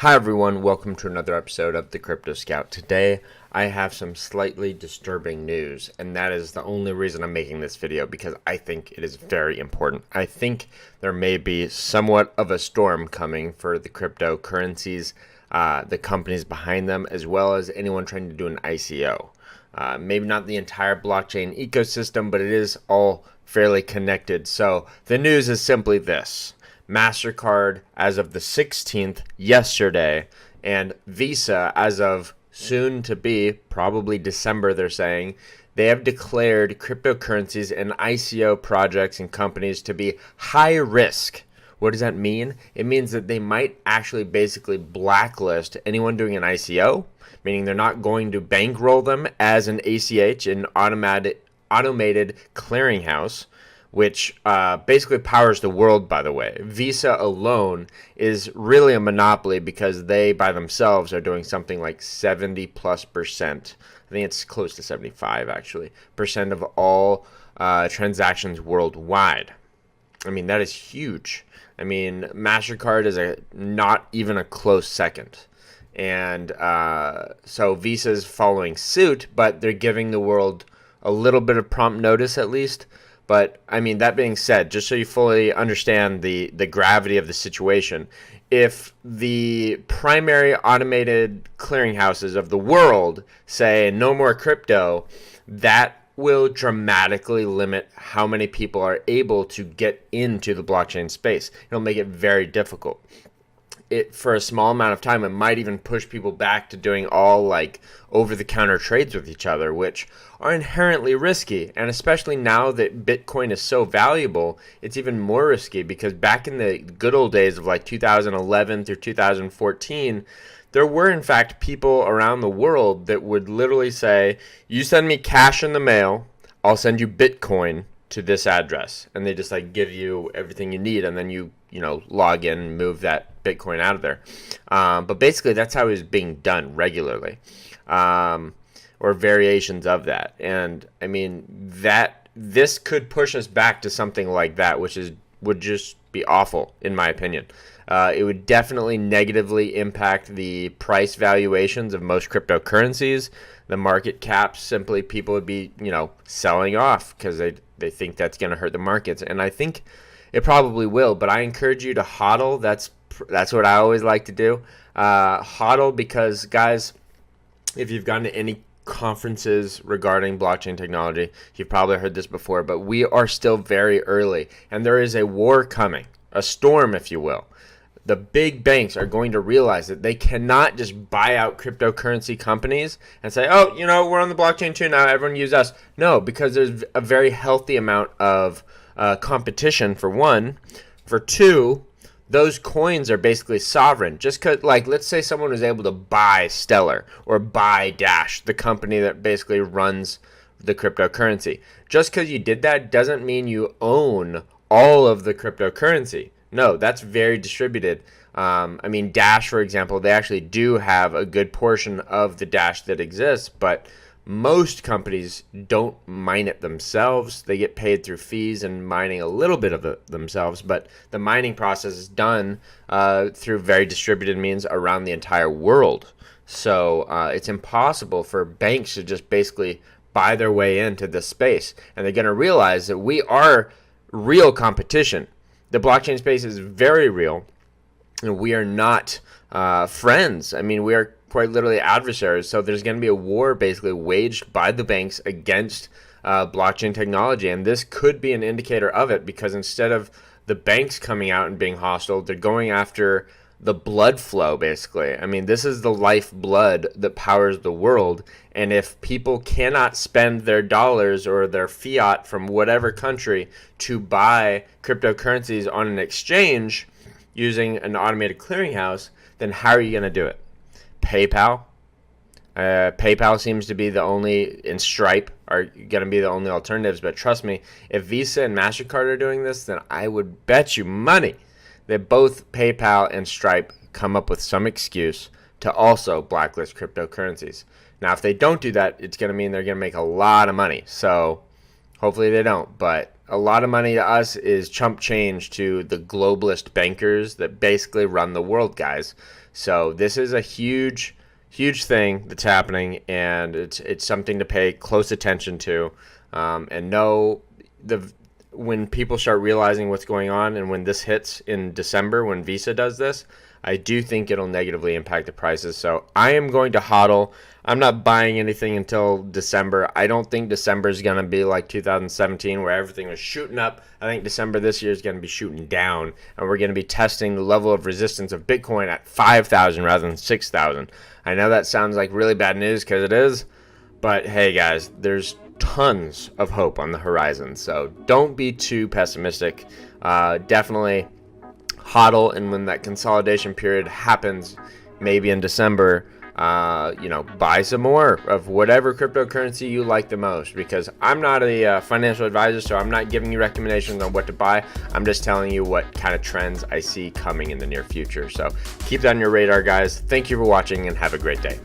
Hi everyone, welcome to another episode of the Crypto Scout. Today I have some slightly disturbing news, and that is the only reason I'm making this video because I think it is very important. I think there may be somewhat of a storm coming for the cryptocurrencies, the companies behind them, as well as anyone trying to do an ICO. Maybe not the entire blockchain ecosystem, but it is all fairly connected. So the news is simply this. MasterCard as of the 16th yesterday, and Visa as of soon to be, probably December, they're saying, they have declared cryptocurrencies and ICO projects and companies to be high risk. What does that mean? It means that they might actually basically blacklist anyone doing an ICO, meaning they're not going to bankroll them as an ACH, an automated clearinghouse, which basically powers the world, by the way. Visa alone is really a monopoly because they, by themselves, are doing something like 70+%. I think it's close to 75, actually, percent of all transactions worldwide. I mean, that is huge. I mean, MasterCard is not even a close second. And so Visa's following suit, but they're giving the world a little bit of prompt notice at least. But, I mean, that being said, just so you fully understand the gravity of the situation, if the primary automated clearinghouses of the world say no more crypto, that will dramatically limit how many people are able to get into the blockchain space. It'll make it very difficult. For a small amount of time, it might even push people back to doing all like over-the-counter trades with each other, which are inherently risky. And especially now that Bitcoin is so valuable, it's even more risky because back in the good old days of like 2011 through 2014, there were in fact people around the world that would literally say, you send me cash in the mail, I'll send you Bitcoin to this address. And they just like give you everything you need, and then you log in and move that Bitcoin out of there. But basically, that's how it was being done regularly, or variations of that. And I mean, this could push us back to something like that, which would just be awful, in my opinion. It would definitely negatively impact the price valuations of most cryptocurrencies. The market caps, simply people would be, selling off because they think that's going to hurt the markets. And I think it probably will, but I encourage you to hodl. That's what I always like to do. Hodl because, guys, if you've gone to any conferences regarding blockchain technology, you've probably heard this before, but we are still very early, and there is a war coming, a storm, if you will. The big banks are going to realize that they cannot just buy out cryptocurrency companies and say, oh, we're on the blockchain too now, everyone use us. No, because there's a very healthy amount of competition, for one. For two, those coins are basically sovereign. Just because, like, let's say someone was able to buy Stellar or buy Dash, the company that basically runs the cryptocurrency. Just because you did that doesn't mean you own all of the cryptocurrency. No, that's very distributed. I mean, Dash, for example, they actually do have a good portion of the Dash that exists, but most companies don't mine it themselves. They get paid through fees and mining a little bit of it themselves, but the mining process is done through very distributed means around the entire world. So it's impossible for banks to just basically buy their way into this space. And they're going to realize that we are real competition. The blockchain space is very real, and we are not friends. I mean, we are quite literally adversaries. So there's going to be a war basically waged by the banks against blockchain technology. And this could be an indicator of it, because instead of the banks coming out and being hostile, they're going after the blood flow, basically. I mean, this is the lifeblood that powers the world. And if people cannot spend their dollars or their fiat from whatever country to buy cryptocurrencies on an exchange using an automated clearinghouse, then how are you going to do it? PayPal? PayPal seems to be the only, and Stripe are going to be the only alternatives. But trust me, if Visa and MasterCard are doing this, then I would bet you money that both PayPal and Stripe come up with some excuse to also blacklist cryptocurrencies. Now, if they don't do that, it's going to mean they're going to make a lot of money. So hopefully they don't. But A lot of money to us is chump change to the globalist bankers that basically run the world, guys. So this is a huge thing that's happening, and it's something to pay close attention to, and know when people start realizing what's going on, and when this hits in December, when Visa does this, I do think it'll negatively impact the prices. So I am going to hodl. I'm not buying anything until December. I don't think December is going to be like 2017 where everything was shooting up. I think December this year is going to be shooting down, and we're going to be testing the level of resistance of Bitcoin at 5,000 rather than 6,000. I know that sounds like really bad news, because it is, but hey guys, there's tons of hope on the horizon. So don't be too pessimistic. Definitely hodl, and when that consolidation period happens, maybe in December, buy some more of whatever cryptocurrency you like the most, because I'm not a financial advisor, so I'm not giving you recommendations on what to buy. I'm just telling you what kind of trends I see coming in the near future. So keep that on your radar, guys. Thank you for watching, and have a great day.